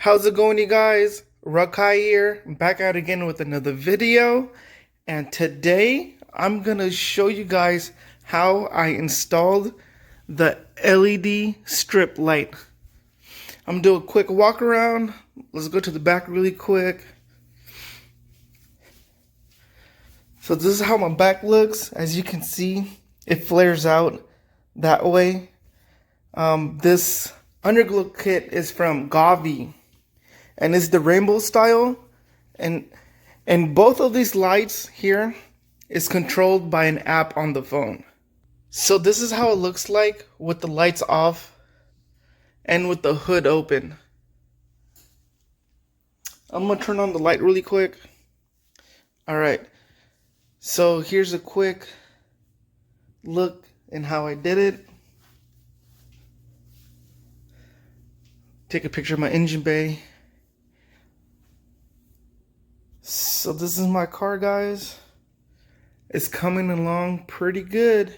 How's it going, you guys? Rakai here, back out again with another video. And today I'm gonna show you guys how I installed the LED strip light. I'm gonna do a quick walk around. Let's go to the back really quick. So this is how my back looks. As you can see, it flares out that way. This underglow kit is from Gavi, and it's the rainbow style, and both of these lights here is controlled by an app on the phone. So this is how it looks like with the lights off and with the hood open. I'm gonna turn on the light really quick. All right, so here's a quick look in how I did it. Take a picture of my engine bay. So this is my car, guys. It's coming along pretty good.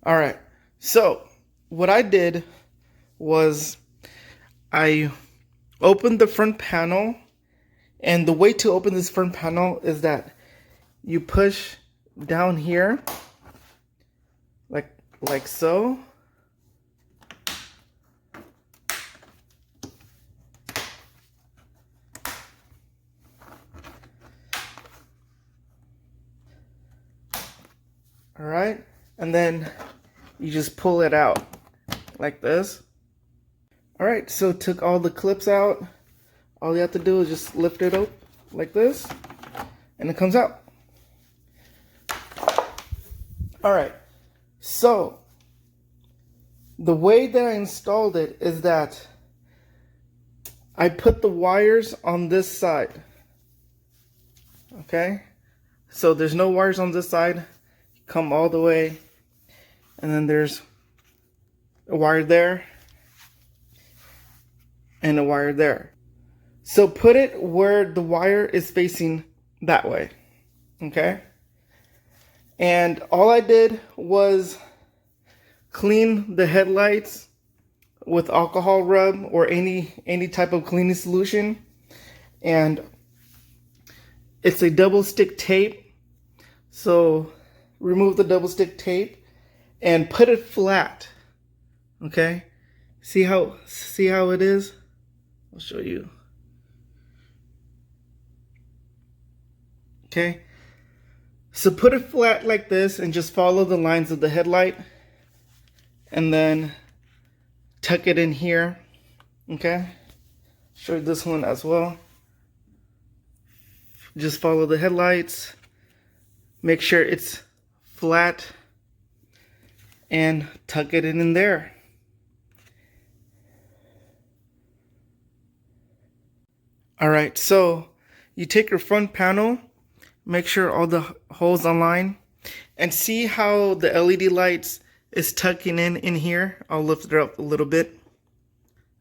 All right, so what I did was I opened the front panel, and the way to open this front panel is that you push down here like so. All right, and then you just pull it out like this. All right, so took all the clips out. All you have to do is just lift it up like this, and it comes out. All right, so the way that I installed it is that I put the wires on this side. Okay, so there's no wires on this side. Come all the way, and then there's a wire there and a wire there. So put it where the wire is facing that way, okay? And all I did was clean the headlights with alcohol rub or any type of cleaning solution, and it's a double stick tape. So remove the double stick tape and put it flat. Okay, see how it is? I'll show you. Okay, so put it flat like this and just follow the lines of the headlight, and then tuck it in here. Okay, show you this one as well. Just follow the headlights, make sure it's flat, and tuck it in there. All right, so you take your front panel, make sure all the holes align, and see how the LED lights is tucking in here. I'll lift it up a little bit.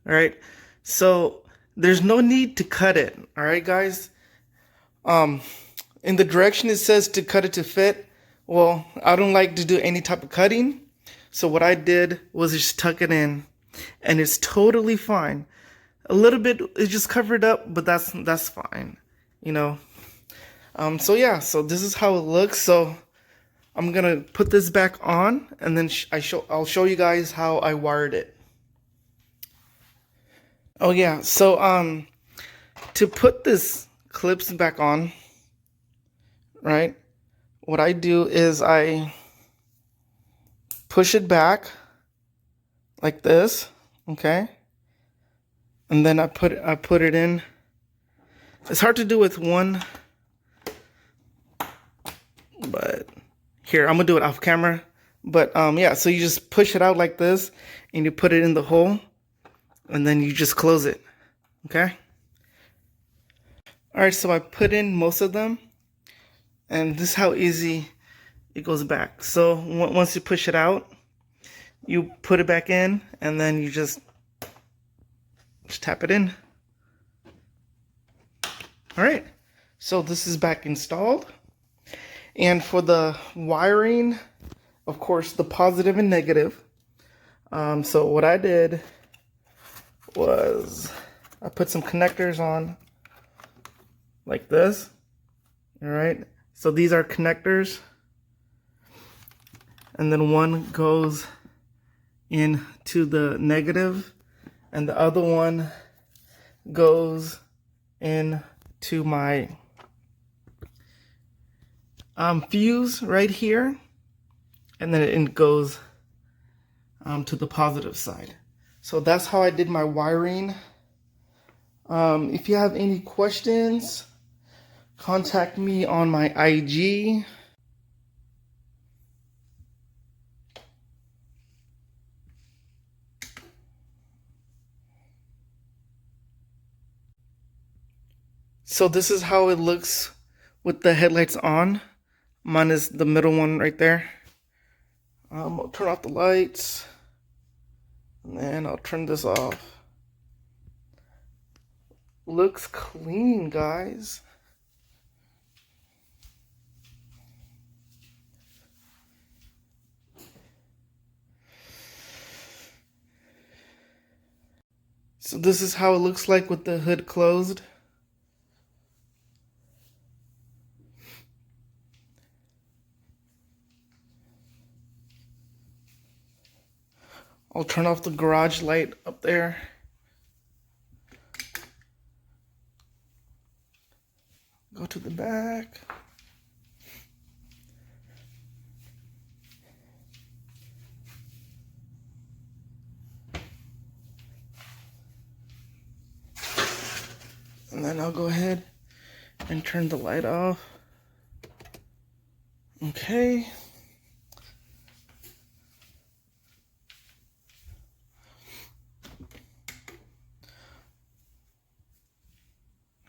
All right, so there's no need to cut it. All right, guys. In the direction it says to cut it to fit. Well, I don't like to do any type of cutting, so what I did was just tuck it in, and it's totally fine. A little bit is just covered up, but that's fine, you know. So yeah, so this is how it looks. So I'm gonna put this back on, and then I'll show you guys how I wired it. Oh yeah, so to put this clips back on, right? What I do is I push it back like this, okay? And then I put it in. It's hard to do with one, but here, I'm gonna do it off camera. But yeah, so you just push it out like this, and you put it in the hole, and then you just close it, okay? All right, so I put in most of them, and this is how easy it goes back. So once you push it out, you put it back in, and then you just tap it in. All right, so this is back installed. And for the wiring, of course, the positive and negative. So what I did was, I put some connectors on like this. All right, so these are connectors, and then one goes into the negative and the other one goes into my fuse right here, and then it goes to the positive side. So that's how I did my wiring. If you have any questions, contact me on my IG. So this is how it looks with the headlights on. Mine is the middle one right there. I'll turn off the lights, and then I'll turn this off. Looks clean, guys. So this is how it looks like with the hood closed. I'll turn off the garage light up there. Go to the back. And then I'll go ahead and turn the light off. Okay.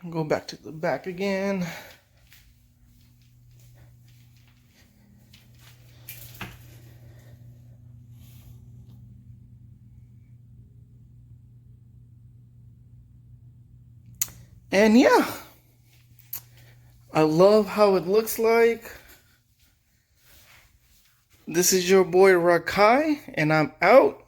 Go back to the back again. And yeah, I love how it looks like. This is your boy Rakai, and I'm out.